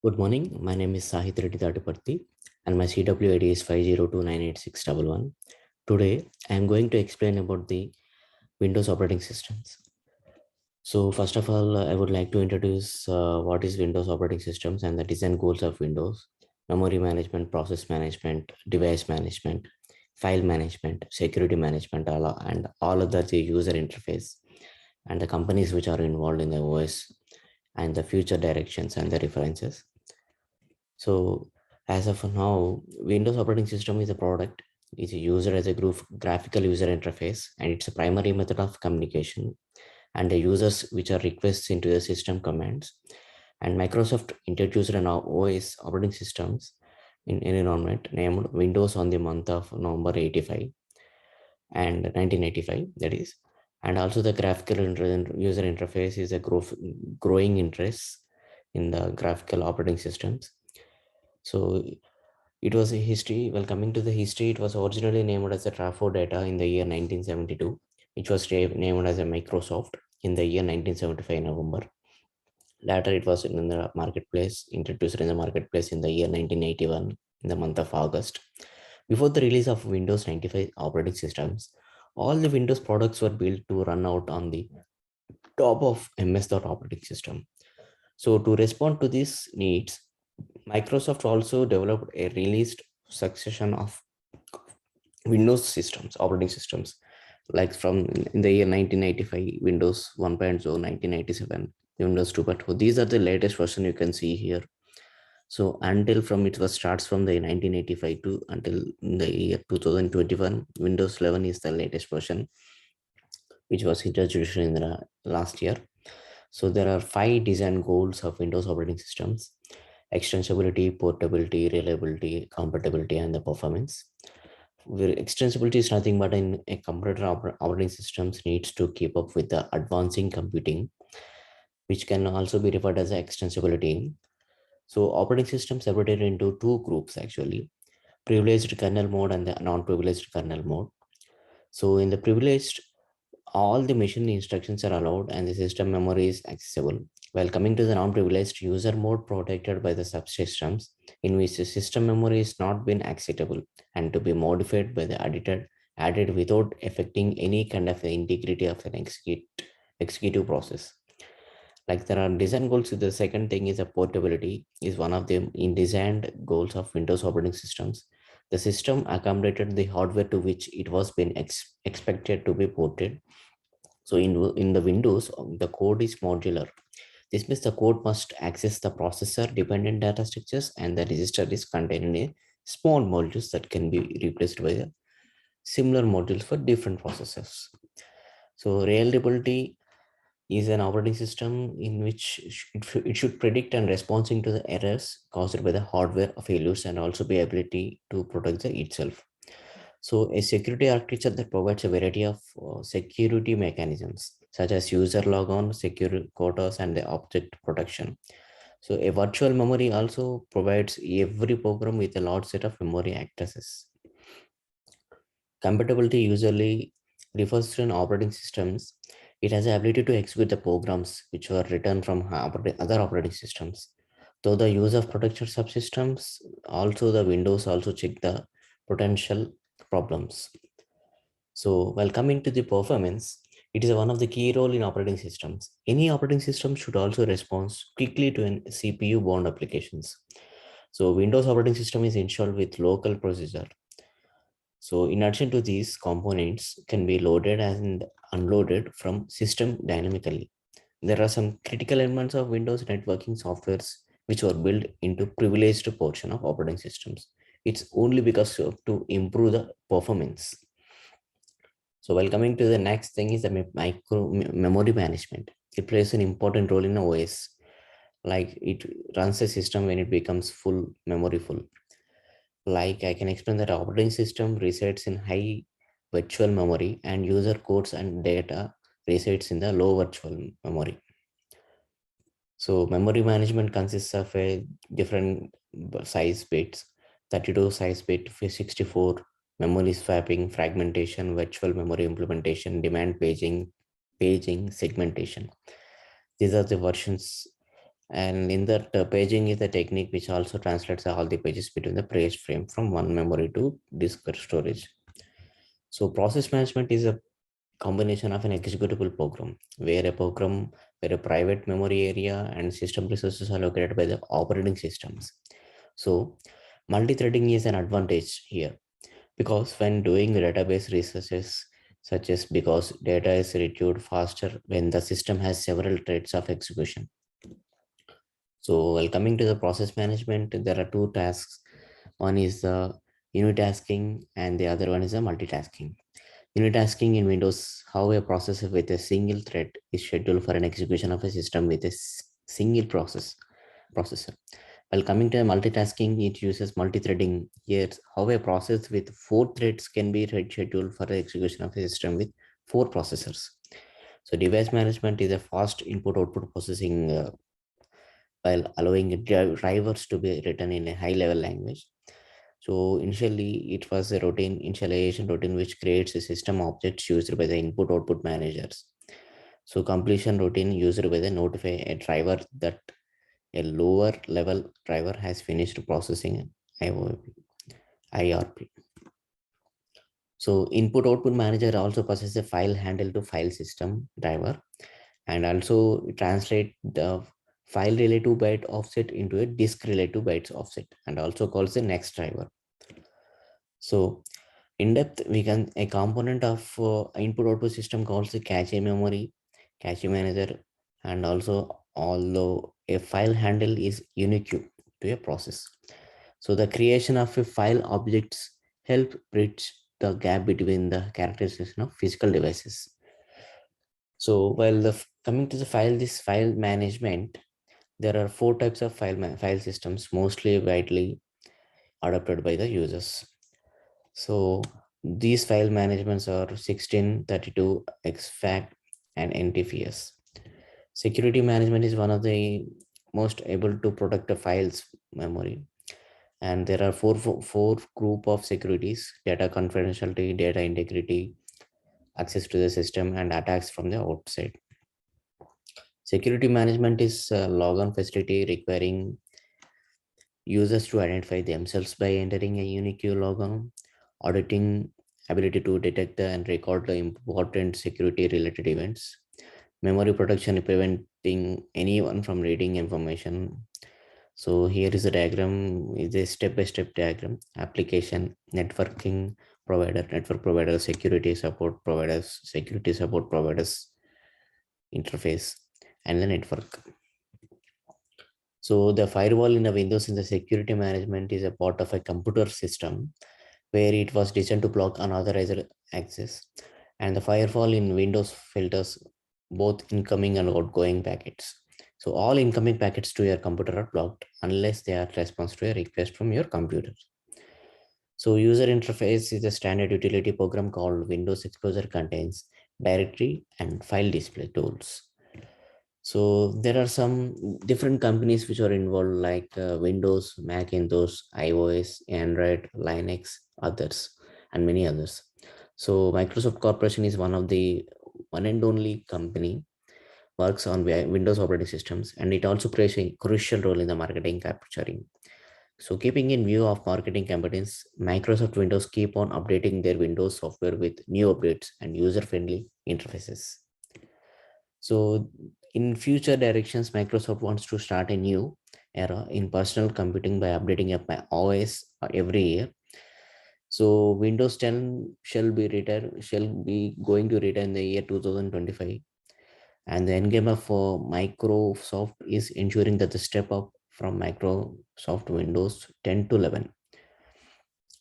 Good morning. My name is Sahit Reddy Tatiparthi and my CW ID is 502986111. Today, I am going to explain about the Windows operating systems. So, first of all, I would like to introduce what is Windows operating systems and the design goals of Windows, memory management, process management, device management, file management, security management, and all of the user interface and the companies which are involved in the OS and the future directions and the references. So as of now, Windows operating system is a product. It's a user as a group graphical user interface, and it's a primary method of communication. And the users which are requests into the system commands. And Microsoft introduced an OS operating systems in environment named Windows on the month of November 85 and 1985. That is, and also the graphical user interface is a growing interest in the graphical operating systems. So it was a history. Well, coming to the history, it was originally named as a Trafo Data in the year 1972, which was named as a Microsoft in the year 1975 November. Later, it was in the marketplace, introduced in the marketplace in the year 1981 in the month of August. Before the release of Windows 95 operating systems, all the Windows products were built to run out on the top of MS-DOT operating system. So to respond to these needs, Microsoft also developed a released succession of Windows systems, operating systems, like from in the year 1995, Windows 1.0, 1997, Windows 2.0. These are the latest version you can see here. So until from it was starts from the 1985 to until the year 2021, Windows 11 is the latest version, which was introduced in the last year. So there are five design goals of Windows operating systems: extensibility, portability, reliability, compatibility, and the performance. Where extensibility is nothing but in a computer operating systems needs to keep up with the advancing computing, which can also be referred as extensibility. So operating systems separated into two groups actually: privileged kernel mode and the non-privileged kernel mode. So in the privileged, all the machine instructions are allowed and the system memory is accessible. While coming to the non-privileged user mode protected by the subsystems, in which the system memory is not been accessible and to be modified by the added without affecting any kind of the integrity of an executive process. Like there are design goals. The second thing is a portability is one of the in designed goals of Windows operating systems. The system accommodated the hardware to which it was been expected to be ported. So in the Windows, the code is modular. This means the code must access the processor dependent data structures, and the register is contained in a small modules that can be replaced by the similar modules for different processors. So reliability is an operating system in which it should predict and responding to the errors caused by the hardware failures and also be ability to protect the itself. So a security architecture that provides a variety of security mechanisms such as user logon, secure quotas, and the object protection. So a virtual memory also provides every program with a large set of memory addresses. Compatibility usually refers to an operating systems. It has the ability to execute the programs which were written from other operating systems. Though the use of protection subsystems, also the Windows also check the potential problems. So while coming to the performance, it is one of the key role in operating systems. Any operating system should also respond quickly to an CPU bound applications. So Windows operating system is installed with local processor. So in addition to these, components can be loaded and unloaded from system dynamically. There are some critical elements of Windows networking softwares which were built into privileged portion of operating systems. It's only because of to improve the performance. So while coming to the next thing is the memory management. It plays an important role in OS. Like it runs the system when it becomes full memory full. Like I can explain that operating system resides in high virtual memory and user codes and data resides in the low virtual memory. So memory management consists of a different size bits, 32 size bit, 64 memory swapping, fragmentation, virtual memory implementation, demand paging, segmentation. These are the versions And in that paging is the technique which also translates all the pages between the page frame from one memory to disk or storage. So process management is a combination of an executable program where a private memory area and system resources are located by the operating systems. So multi-threading is an advantage here because when doing database researches, such as because data is retrieved faster when the system has several threads of execution. So while coming to the process management, there are two tasks. One is the unitasking and the other one is the multitasking. Unitasking in Windows, how a processor with a single thread is scheduled for an execution of a system with a single processor. While coming to multitasking, it uses multi-threading. Here, how a process with four threads can be scheduled for the execution of a system with four processors. So device management is a fast input-output processing while allowing drivers to be written in a high-level language. So initially, it was a routine initialization routine which creates a system objects used by the input-output managers. So completion routine used by the notify a driver that a lower level driver has finished processing IOP, IRP. So input output manager also possesses a file handle to file system driver and also translate the file relative byte offset into a disk relative bytes offset and also calls the next driver. So in depth, we can a component of input output system calls the cache memory, cache manager, and also although a file handle is unique to a process. So the creation of a file objects help bridge the gap between the characterization of physical devices. So while coming to the this file management, there are four types of file systems mostly widely adopted by the users. So these file managements are 16, 32, exFAT, and NTFS. Security management is one of the most able to protect the files memory. And there are four group of securities: data confidentiality, data integrity, access to the system, and attacks from the outside. Security management is a logon facility requiring users to identify themselves by entering a unique logon, auditing ability to detect and record the important security related events, memory protection preventing anyone from reading information. So here is a diagram, is a step-by-step diagram: application, networking provider, network provider, security support providers, security support providers, interface, and the network. So the firewall in the Windows in the security management is a part of a computer system where it was designed to block unauthorized access. And the firewall in Windows filters both incoming and outgoing packets. So all incoming packets to your computer are blocked unless they are response to a request from your computer. So user interface is a standard utility program called Windows Explorer contains directory and file display tools. So there are some different companies which are involved like Windows, Macintosh, iOS, Android, Linux, others, and many others. So Microsoft Corporation is one of the one and only company works on Windows operating systems, and it also plays a crucial role in the marketing capturing. So keeping in view of marketing campaigns, Microsoft Windows keep on updating their Windows software with new updates and user-friendly interfaces. So in future directions, Microsoft wants to start a new era in personal computing by updating up my OS every year. So Windows 10 shall be going to retire in the year 2025. And the end game of Microsoft is ensuring that the step up from Microsoft Windows 10 to 11.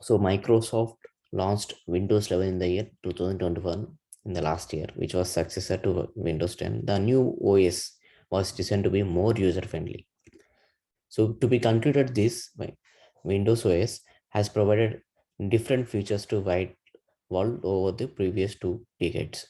So Microsoft launched Windows 11 in the year 2021 in the last year, which was successor to Windows 10. The new OS was designed to be more user-friendly. So to be concluded this, Windows OS has provided different features to wide world over the previous 2 decades.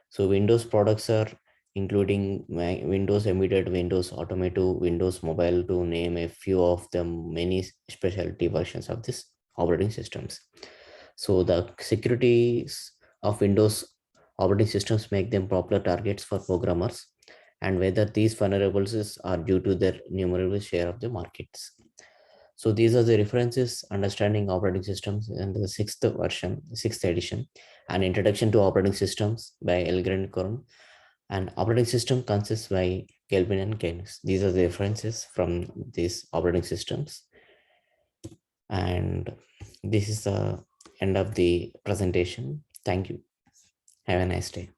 So Windows products are including Windows Embedded, Windows Automotive, Windows Mobile, to name a few of the many specialty versions of this operating systems. So the securities of Windows operating systems make them popular targets for programmers, and whether these vulnerabilities are due to their numerable share of the markets. So these are the references: Understanding Operating Systems in the sixth edition, An Introduction to Operating Systems by Elgren Korn, and Operating System Concepts by Kelvin and Keynes. These are the references from these operating systems. And this is the end of the presentation. Thank you. Have a nice day.